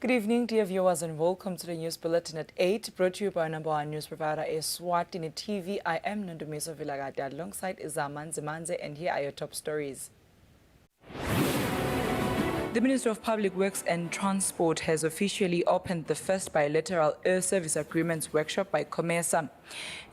Good evening, dear viewers, and welcome to the news bulletin at 8, brought to you by number one news provider Eswatini TV. I am Nondumiso Vilagada alongside Izaman Zimanze, and here are your top stories. The Minister of Public Works and Transport has officially opened the first bilateral air service agreements workshop by COMESA.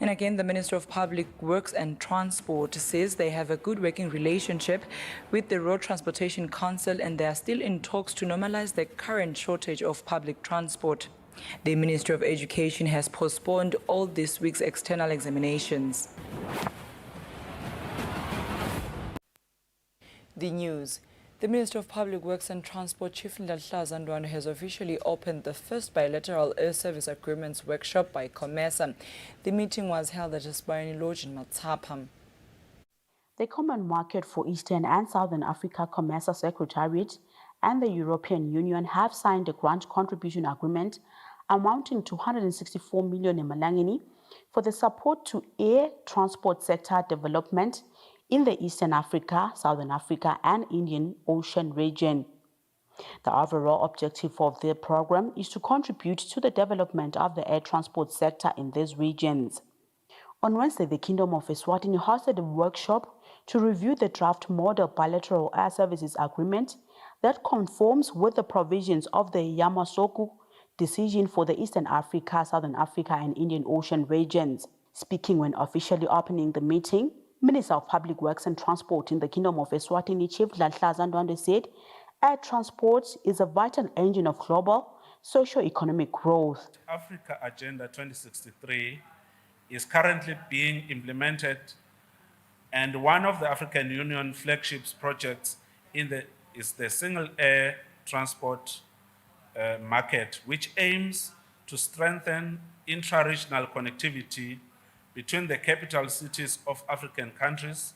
And again, the Minister of Public Works and Transport says they have a good working relationship with the Road Transportation Council and they are still in talks to normalize the current shortage of public transport. The Ministry of Education has postponed all this week's external examinations. The news. The Minister of Public Works and Transport, Chief Ndlahlazandwane, has officially opened the first bilateral air service agreements workshop by COMESA. The meeting was held at Eswatini Lodge in Matsapa. The Common Market for Eastern and Southern Africa COMESA Secretariat and the European Union have signed a grant contribution agreement amounting to 164 million emalangeni for the support to air transport sector development in the Eastern Africa, Southern Africa, and Indian Ocean region. The overall objective of the program is to contribute to the development of the air transport sector in these regions. On Wednesday, the Kingdom of Eswatini hosted a workshop to review the draft model bilateral air services agreement that conforms with the provisions of the Yamoussoukro decision for the Eastern Africa, Southern Africa, and Indian Ocean regions. Speaking when officially opening the meeting, Minister of Public Works and Transport in the Kingdom of Eswatini, Chief Ndlahlazandwane, said air transport is a vital engine of global socio-economic growth. Africa Agenda 2063 is currently being implemented, and one of the African Union flagships projects is the single air transport market, which aims to strengthen intra-regional connectivity between the capital cities of African countries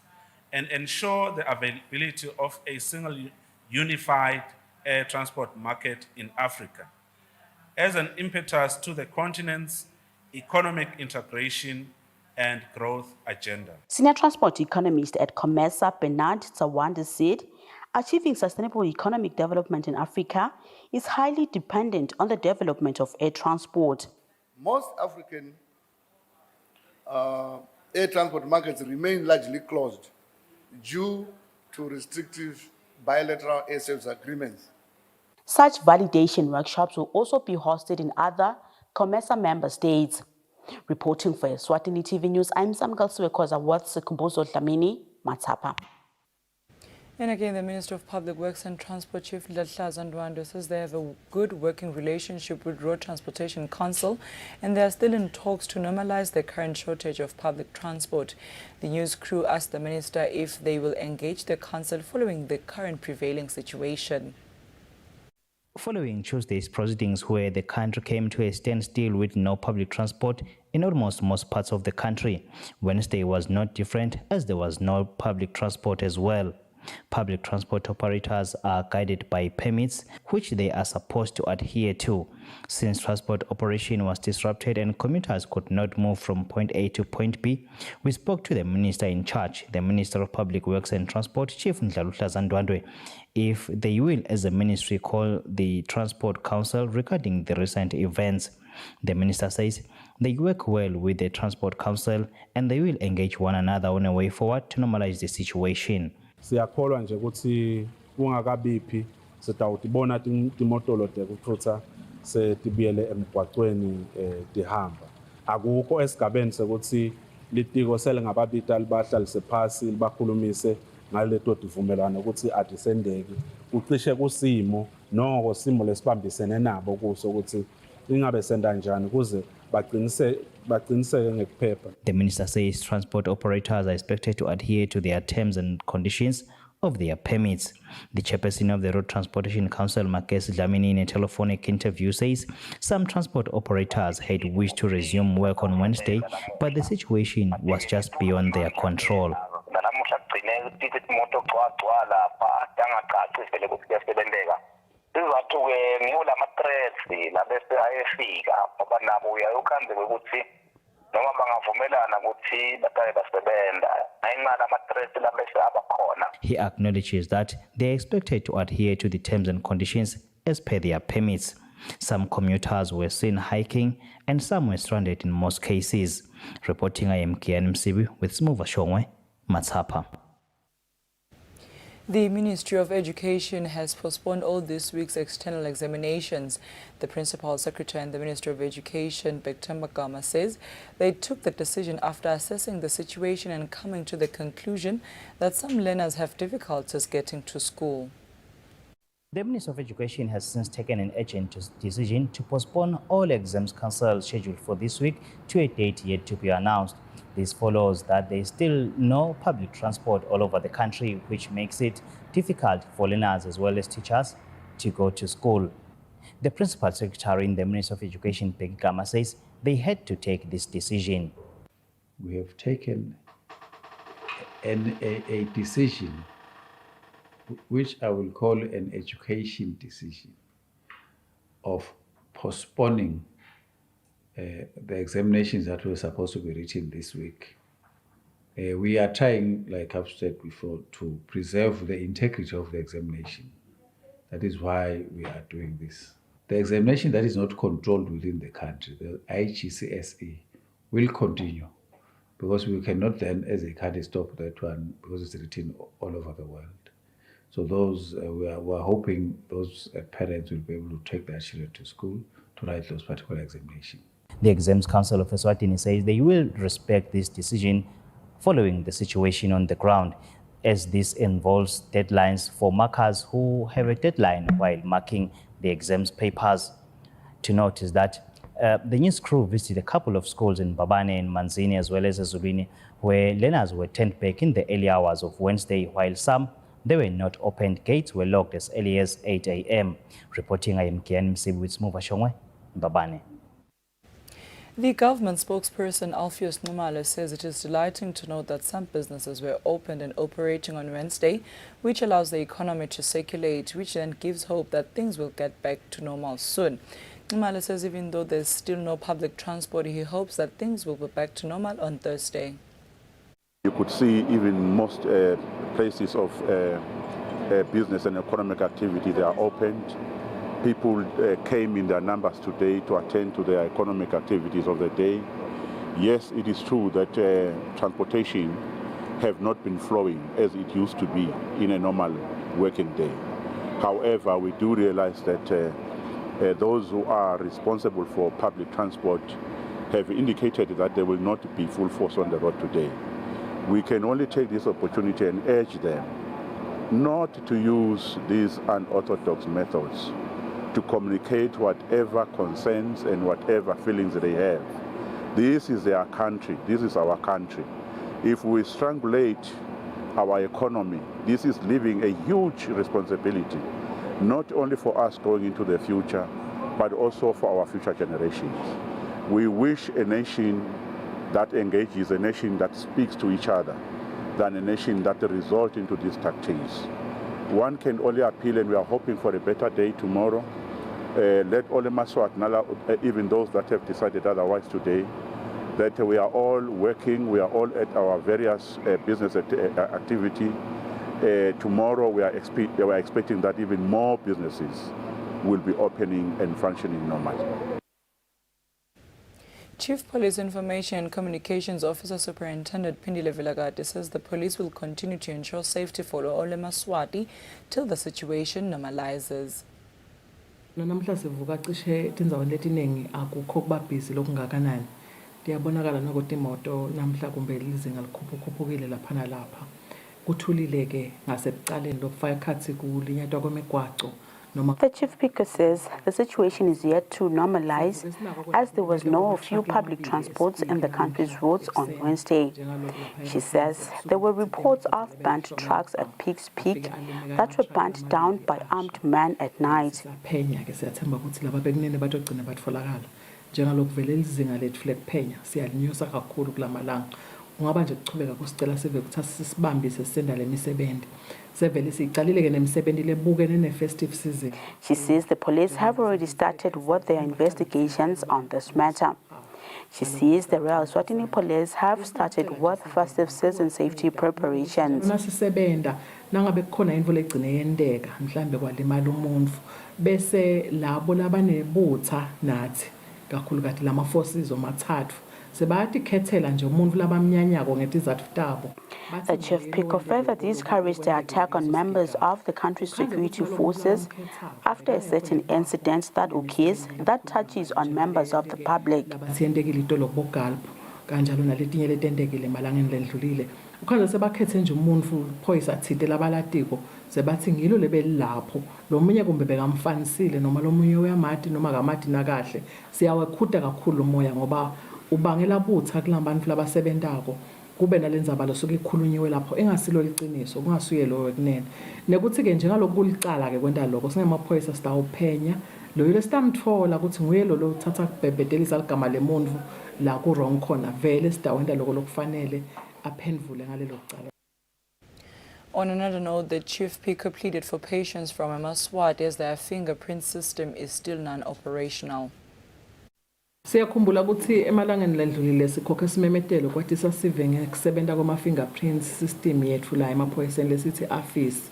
and ensure the availability of a single unified air transport market in Africa as an impetus to the continent's economic integration and growth agenda. Senior transport economist at COMESA, Bernard Tsawande, said achieving sustainable economic development in Africa is highly dependent on the development of air transport. Most African air transport markets remain largely closed due to restrictive bilateral air service agreements. Such validation workshops will also be hosted in other COMESA member states. Reporting for Eswatini TV News, I'm Samgal Swekoza Worth Sekumbozo Dlamini, Matsapa. And again, the Minister of Public Works and Transport, Chief Ndlahlazandwane, says they have a good working relationship with Road Transportation Council and they are still in talks to normalize the current shortage of public transport. The news crew asked the Minister if they will engage the Council following the current prevailing situation. Following Tuesday's proceedings where the country came to a standstill with no public transport in almost most parts of the country, Wednesday was not different as there was no public transport as well. Public transport operators are guided by permits, which they are supposed to adhere to. Since transport operation was disrupted and commuters could not move from point A to point B, we spoke to the minister in charge, the Minister of Public Works and Transport, Chief Ndlahlazandwane, if they will, as a ministry, call the Transport Council regarding the recent events. The minister says they work well with the Transport Council and they will engage one another on a way forward to normalize the situation. Siyakholwa nje ukuthi kungakabiphi sitawutibona timotolo tekuthutha setibuyele emgwaqweni tihamba. Akukho esigabeni sekuthi litiko selingababita libahlalise phasi libakhulumise ngaleto tivumelwano ukuthi adisendeki. Kucishe kusimo noko simo lesibambisene nabo kuso ukuthi ingabe senda njani kuze The minister says transport operators are expected to adhere to their terms and conditions of their permits. The chairperson of the Road Transportation Council, Makesi Dlamini, in a telephonic interview says some transport operators had wished to resume work on Wednesday, but the situation was just beyond their control. He acknowledges that they are expected to adhere to the terms and conditions as per their permits. Some commuters were seen hiking and some were stranded in most cases. Reporting, I am Kian Msibi with Smuva Shongwe, Matsapa. The Ministry of Education has postponed all this week's external examinations. The Principal Secretary and the Minister of Education, Bekta Magama, says they took the decision after assessing the situation and coming to the conclusion that some learners have difficulties getting to school. The Minister of Education has since taken an urgent decision to postpone all exams cancelled scheduled for this week to a date yet to be announced. This follows that there is still no public transport all over the country, which makes it difficult for learners as well as teachers to go to school. The Principal Secretary in the Ministry of Education, Bekta Magama, says they had to take this decision. We have taken a decision which I will call an education decision of postponing the examinations that were supposed to be written this week. We are trying, like I've said before, to preserve the integrity of the examination. That is why we are doing this. The examination that is not controlled within the country, the IGCSE, will continue because we cannot then, as a country, stop that one because it's written all over the world. So those we are hoping those parents will be able to take their children to school to write those particular examinations. The Exams Council of Eswatini says they will respect this decision following the situation on the ground, as this involves deadlines for markers who have a deadline while marking the exams papers. To note is that the news crew visited a couple of schools in Babane and Manzini as well as Eswatini, where learners were turned back in the early hours of Wednesday, while some they were not opened. Gates were locked as early as 8 a.m. Reporting, I am Kian Msibi with Smuva Shongwe, Babane. The government spokesperson Alpheus Numalo says it is delighting to note that some businesses were opened and operating on Wednesday, which allows the economy to circulate, which then gives hope that things will get back to normal soon. Numalo says even though there's still no public transport, he hopes that things will be back to normal on Thursday. You could see even most places of business and economic activity, they are opened. People came in their numbers today to attend to their economic activities of the day. Yes, it is true that transportation have not been flowing as it used to be in a normal working day. However, we do realize that those who are responsible for public transport have indicated that they will not be full force on the road today. We can only take this opportunity and urge them not to use these unorthodox methods to communicate whatever concerns and whatever feelings they have. This is their country. This is our country. If we strangulate our economy, this is leaving a huge responsibility, not only for us going into the future, but also for our future generations. We wish a nation that engages, a nation that speaks to each other, than a nation that results into these tactics. One can only appeal, and we are hoping for a better day tomorrow. Let all the Eswatini, even those that have decided otherwise today, that we are all working, we are all at our various business activity. Tomorrow we are expecting that even more businesses will be opening and functioning normally. Chief Police Information and Communications Officer Superintendent Pindile Vilagati says the police will continue to ensure safety for all Maswati till the situation normalizes. Namhla sivuka cishe tindzawo letiningi akukho kuba busy lokungakanani. Kuyabonakala nokuthi imoto namhla kumbe lizinga likhuphukile lapha nalapha. Kuthulile ke ngasebucaleni lokufaka ikhathi kulinyatwa kwemigwaco. The chief speaker says the situation is yet to normalize as there was no few public transports in the country's roads on Wednesday. She says there were reports of burnt trucks at Peaks Peak that were burnt down by armed men at night. Ungaba nje kuchubeka kusicela sive kuthatha sisibambise sisenda lemisebenzi sevele siqalile ke nemisebenzi lebukene ne-festive season. She says the police have already started with their investigations on this matter. She says the Royal Eswatini Police have started with festive season safety preparations. Sisebenza nangabe kukhona into legcine yendeka mhlambe kwalimala umuntu bese labo labanebutha nathi kakhulu kati lama forces omathathu sebathi khethela nje umuntu labamnyanyako ngetizathu tabo. The chief pico further discouraged the attack on members of the country's security forces after a certain incident that occurs that touches on members of the public. Labasiyendekile itolo bogalpo kanjalo naletinye letendekile malangeni ledlulile. Ukhaza sebakhethe nje umuntu phoyisa thide labalatiko sebathi ngilo lebelapho lomunye kumbe bekamfanisile noma lomunye uyamati noma kamati nakahle siyawekhuda kakhulu umoya ngoba ubangela butha kulabantu labasebentako kube nalenzabalo soke ikhulunyiwe lapho engasilo liqiniso kungasuye lo wekunene nekuthi ke njengalokhu kulicala ke kwenta lokho singemaphoyisa sitawuphenya lo yile sitamthola ukuthi nguye lo uthatha kubhebedelisa ligama lemuntu la ku wrong khona vele sitawenda lokho lokufanele aphendvule ngalelo cala. On another note, the chief pico pleaded for patience from Eswatini as their fingerprint system is still non-operational. Siyakhumbula ukuthi emalangeni ledlulile sikhokha isimemetelo kwathi sasive ngekusebenza kwama-fingerprint system yethu la emaphoyiseni lesithi afisi.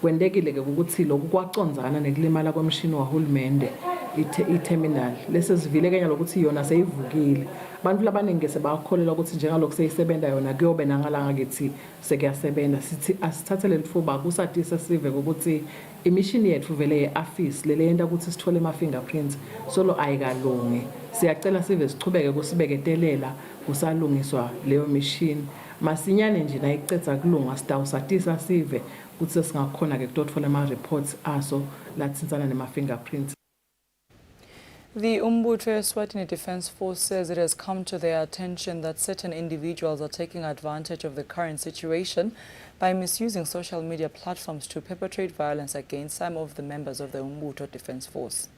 Kwendekile ke ukuthi lokhu kwacondzana nekulimala kwemshini wahulumende i-terminal lesizivile kenya lokuthi yona seyivukile. Abantu labaningi sebakholelwa ukuthi njengalokhu seyisebenza yona kuyobe nangalanga kithi sekuyasebenza sithi asithathele lithuba kusathi sesive ukuthi imishini yethu vele ye-afisi leleyenda ukuthi sithole ama-fingerprints solo ayikalungi. Siyacela sive sichubeke kusibeketelela kusalungiswa leyo machine masinyane nje nayicetha kulunga sitawusatisa sive ukuthi singakhona ke kutothola ama-reports aso lathintsana nema-fingerprints. The Umbutho Eswatini Defence Force says it has come to their attention that certain individuals are taking advantage of the current situation by misusing social media platforms to perpetrate violence against some of the members of the Umbutho Defence Force.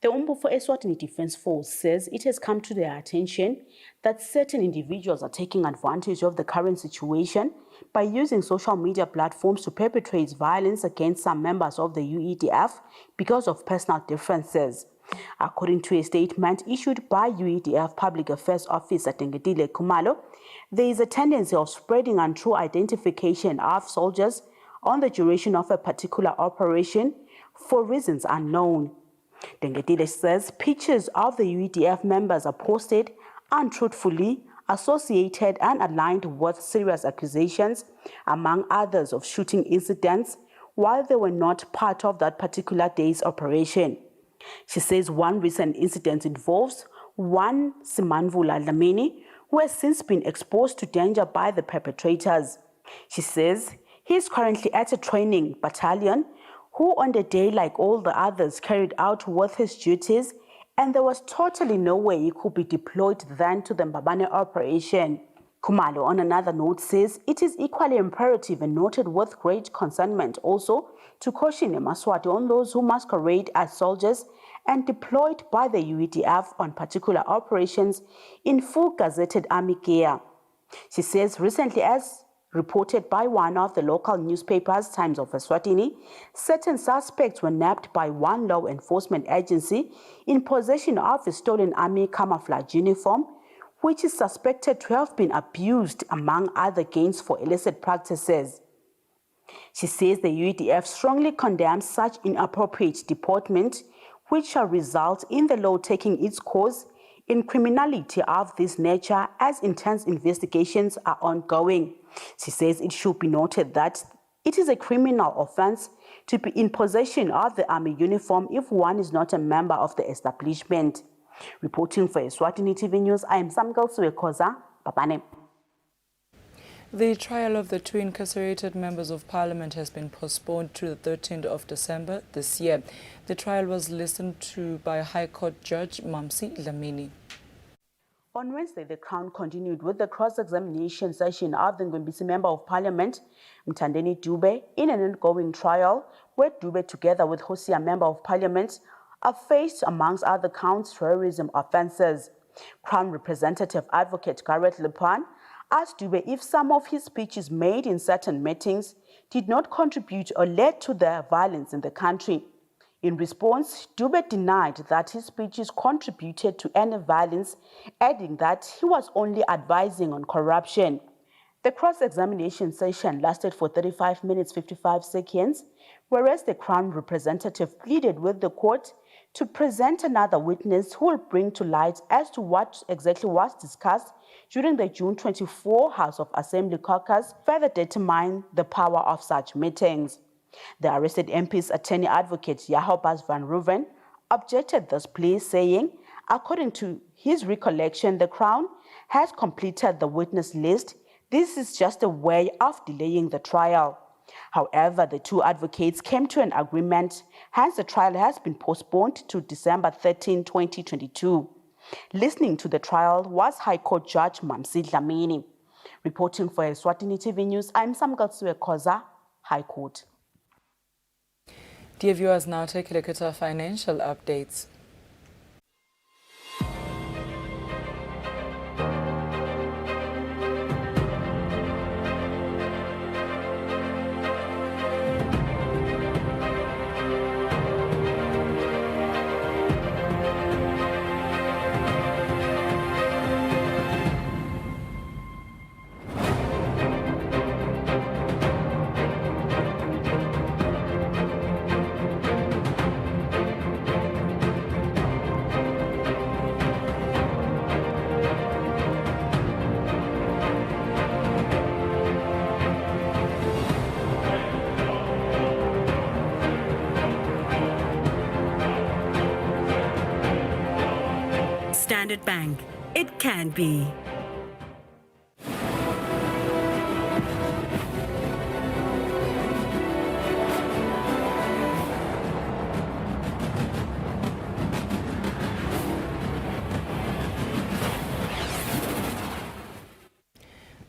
The Umbutho Eswatini Defence Force says it has come to their attention that certain individuals are taking advantage of the current situation by using social media platforms to perpetrate violence against some members of the UEDF because of personal differences. According to a statement issued by UEDF Public Affairs Officer Tengetile Khumalo, there is a tendency of spreading untrue identification of soldiers on the duration of a particular operation for reasons unknown. Tengetile says pictures of the UEDF members are posted untruthfully, associated and aligned with serious accusations, among others, of shooting incidents, while they were not part of that particular day's operation. She says one recent incident involves one Simanvula Dlamini, who has since been exposed to danger by the perpetrators. She says he is currently at a training battalion, who on the day, like all the others, carried out with his duties, and there was totally no way he could be deployed then to the Mbabane operation. Khumalo, on another note, says it is equally imperative and noted with great concernment also to caution eMaswati on those who masquerade as soldiers and deployed by the UEDF on particular operations in full gazetted army gear. She says recently, as reported by one of the local newspapers, Times of Eswatini, certain suspects were nabbed by one law enforcement agency in possession of a stolen army camouflage uniform, which is suspected to have been abused, among other gains, for illicit practices. She says the UEDF strongly condemns such inappropriate deportment, which shall result in the law taking its course in criminality of this nature as intense investigations are ongoing. She says it should be noted that it is a criminal offense to be in possession of the army uniform if one is not a member of the establishment. Reporting for Eswatini TV News, I am Samgal Suekoza, Babane. The trial of the two incarcerated members of parliament has been postponed to the 13th of December this year. The trial was listened to by High Court Judge Mamsi Dlamini. On Wednesday, the Crown continued with the cross-examination session of the Ngwembisi Member of Parliament, Mthandeni Dube, in an ongoing trial where Dube, together with Hosea Member of Parliament, are faced, amongst other counts, terrorism offences. Crown Representative Advocate Gareth Lepan asked Dube if some of his speeches made in certain meetings did not contribute or led to the violence in the country. In response, Dube denied that his speeches contributed to any violence, adding that he was only advising on corruption. The cross-examination session lasted for 35 minutes 55 seconds, whereas the Crown representative pleaded with the court to present another witness who will bring to light as to what exactly was discussed during the June 24 House of Assembly caucus, further determine the power of such meetings. The arrested MP's attorney advocate Jacobus van Rooyen objected this plea, saying, according to his recollection, the Crown has completed the witness list. This is just a way of delaying the trial. However, the two advocates came to an agreement, hence the trial has been postponed to December 13, 2022. Listening to the trial was High Court Judge Mamsi Dlamini. Reporting for Eswatini TV News, I'm Samgalsiwe Koza, High Court. Dear viewers, now take a look at our financial updates. Standard Bank. It can be.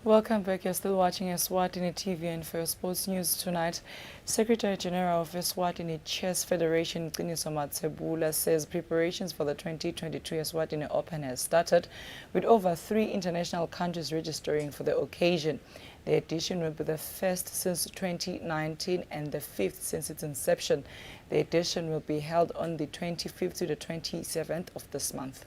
Welcome back. You're still watching Eswatini TV, and for sports news tonight, Secretary General of Eswatini Chess Federation Qiniso Matsebula says preparations for the 2022 Eswatini Open has started, with over 3 international countries registering for the occasion. The edition will be the first since 2019 and the 5th since its inception. The edition will be held on the 25th to the 27th of this month.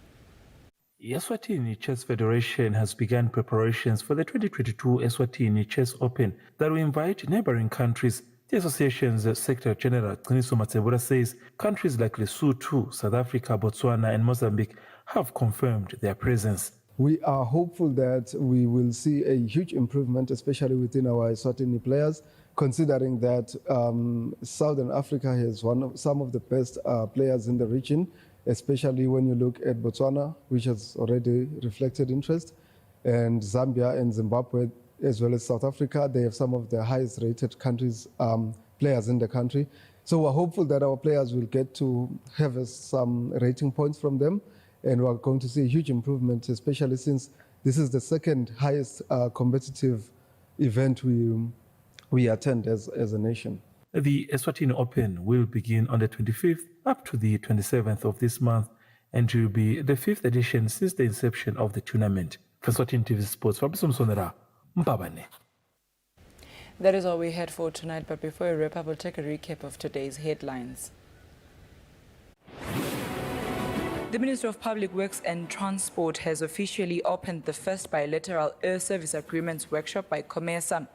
Eswatini Chess Federation has begun preparations for the 2022 Eswatini Chess Open that will invite neighboring countries. The association's Secretary General Qiniso Matsebula says countries like Lesotho, South Africa, Botswana and Mozambique have confirmed their presence. We are hopeful that we will see a huge improvement, especially within our Eswatini players, considering that Southern Africa has some of the best players in the region, especially when you look at Botswana, which has already reflected interest, and Zambia and Zimbabwe, as well as South Africa. They have some of the highest rated countries, players in the country. So we're hopeful that our players will get to have some rating points from them, and we're going to see a huge improvement, especially since this is the second highest competitive event we attend as a nation. The Eswatini Open will begin on the 25th up to the 27th of this month, and will be the 5th edition since the inception of the tournament. For Eswatini TV Sports, Fabio Sonera, Mbabane. That is all we had for tonight, but before we wrap up, we'll take a recap of today's headlines. The Ministry of Public Works and Transport has officially opened the first bilateral air service agreements workshop by COMESA.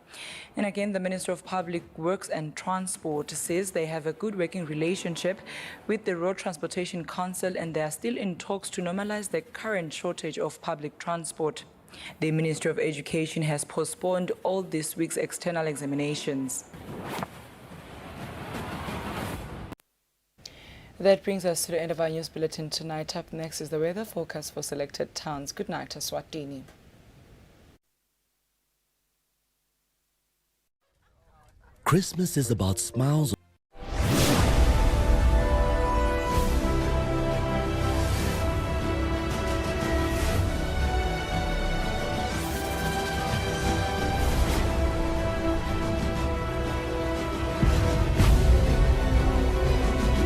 And again, the Ministry of Public Works and Transport says they have a good working relationship with the Road Transportation Council, and they are still in talks to normalize the current shortage of public transport. The Ministry of Education has postponed all this week's external examinations. That brings us to the end of our news bulletin tonight. Up next is the weather forecast for selected towns. Good night, Eswatini. Christmas is about smiles